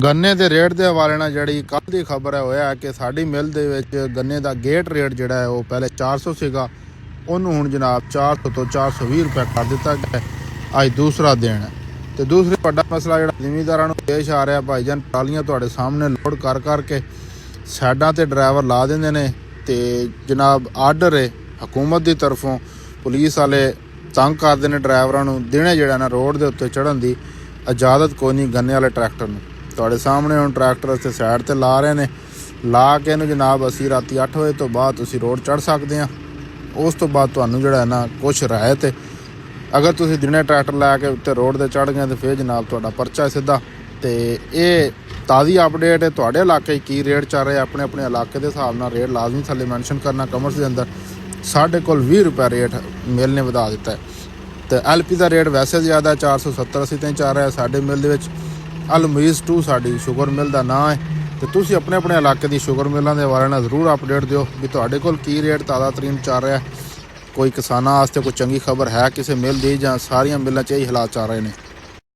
ਗੰਨੇ ਦੇ ਰੇਟ ਦੇ ਹਵਾਲੇ ਨਾਲ ਜਿਹੜੀ ਕੱਲ੍ਹ ਦੀ ਖਬਰ ਹੈ ਹੋਇਆ ਕਿ ਸਾਡੀ ਮਿਲ ਦੇ ਵਿੱਚ ਗੰਨੇ ਦਾ ਗੇਟ ਰੇਟ ਜਿਹੜਾ ਹੈ ਉਹ ਪਹਿਲੇ 400 ਸੀਗਾ, ਉਹਨੂੰ ਹੁਣ ਜਨਾਬ 400 ਤੋਂ 420 ਰੁਪਏ ਕਰ ਦਿੱਤਾ ਗਿਆ। ਅੱਜ ਦੂਸਰਾ ਦਿਨ ਹੈ ਤੇ ਦੂਸਰਾ ਵੱਡਾ ਮਸਲਾ ਜਿਹੜਾ ਜ਼ਿਮੀਂਦਾਰਾਂ ਨੂੰ ਪੇਸ਼ ਆ ਰਿਹਾ, ਭਾਈਜਾਨ ਟਰਾਲੀਆਂ ਤੁਹਾਡੇ ਸਾਹਮਣੇ ਲੋਡ ਕਰ ਕਰਕੇ ਸਾਈਡਾਂ ਤੇ ਡਰਾਈਵਰ ਲਾ ਦਿੰਦੇ ਨੇ ਤੇ ਜਨਾਬ ਆਰਡਰ ਹੈ ਹਕੂਮਤ ਦੀ ਤਰਫੋਂ, ਪੁਲਿਸ ਵਾਲੇ ਤੰਗ ਕਰਦੇ ਨੇ ਡਰਾਈਵਰਾਂ ਨੂੰ। ਦਿਨੇ ਜਿਹੜਾ ਨਾ ਰੋਡ ਦੇ ਉੱਤੇ ਚੜ੍ਹਨ ਦੀ ਇਜਾਜ਼ਤ ਕੋਈ ਨਹੀਂ ਗੰਨੇ ਵਾਲੇ ਟਰੈਕਟਰ ਨੂੰ। ਤੁਹਾਡੇ ਸਾਹਮਣੇ ਹੁਣ ਟਰੈਕਟਰ ਉੱਤੇ ਸਾਈਡ ਤੇ ਲਾ ਰਹੇ ਨੇ, ਲਾ ਕੇ ਇਹਨੂੰ ਜਨਾਬ ਅਸੀਂ ਰਾਤੀ 8 ਵਜੇ ਤੋਂ ਬਾਅਦ ਤੁਸੀਂ ਰੋਡ ਚੜ੍ਹ ਸਕਦੇ ਆ। ਉਸ ਤੋਂ ਬਾਅਦ ਤੁਹਾਨੂੰ ਜਿਹੜਾ ਹੈ ਨਾ ਕੁਛ ਰਾਇਤ ਹੈ। ਅਗਰ ਤੁਸੀਂ ਦਿਨੇ ਟਰੈਕਟਰ ਲੈ ਕੇ ਉੱਤੇ ਰੋਡ ਤੇ ਚੜ੍ਹ ਗਏ ਤਾਂ ਫਿਰ ਜਨਾਬ ਤੁਹਾਡਾ ਪਰਚਾ ਸਿੱਧਾ। ਤੇ ਇਹ ਤਾਜ਼ੀ ਅਪਡੇਟ ਹੈ, ਤੁਹਾਡੇ ਇਲਾਕੇ ਕੀ ਰੇਟ ਚੱਲ ਰਿਹਾ, ਆਪਣੇ ਆਪਣੇ ਇਲਾਕੇ ਦੇ ਹਿਸਾਬ ਨਾਲ ਰੇਟ ਲਾਜ਼ਮੀ ਥੱਲੇ ਮੈਂਸ਼ਨ ਕਰਨਾ ਕਮਰਸ ਦੇ ਅੰਦਰ। ਸਾਡੇ ਕੋਲ 20 ਰੁਪਏ ਰੇਟ ਮਿਲ ਨੇ ਵਧਾ ਦਿੱਤਾ ਹੈ ਤੇ LP ਦਾ ਰੇਟ ਵੈਸੇ ਜ਼ਿਆਦਾ 470 ਤੇ ਚੱਲ ਰਿਹਾ ਸਾਡੇ ਮਿਲ ਦੇ ਵਿੱਚ। ਅਲਮੀਜ਼ 2 ਸਾਡੀ ਸ਼ੂਗਰ ਮਿਲ ਦਾ ਨਾਂ ਹੈ ਤੇ ਤੁਸੀਂ ਆਪਣੇ ਆਪਣੇ ਇਲਾਕੇ ਦੀ ਸ਼ੂਗਰ ਮਿਲਾਂ ਦੇ ਬਾਰੇ ਨਾਲ ਜ਼ਰੂਰ ਅਪਡੇਟ ਦਿਓ ਵੀ ਤੁਹਾਡੇ ਕੋਲ ਕੀ ਰੇਟ ਤਾਜ਼ਾ ਤਰੀਨ ਚੱਲ ਰਿਹਾ। ਕੋਈ ਕਿਸਾਨਾਂ ਵਾਸਤੇ ਕੋਈ ਚੰਗੀ ਖਬਰ ਹੈ ਕਿਸੇ ਮਿਲ ਦੀ, ਜਾਂ ਸਾਰੀਆਂ ਮਿਲਾਂ 'ਚ ਇਹੀ ਹਾਲਾਤ ਚੱਲ ਰਹੇ ਨੇ?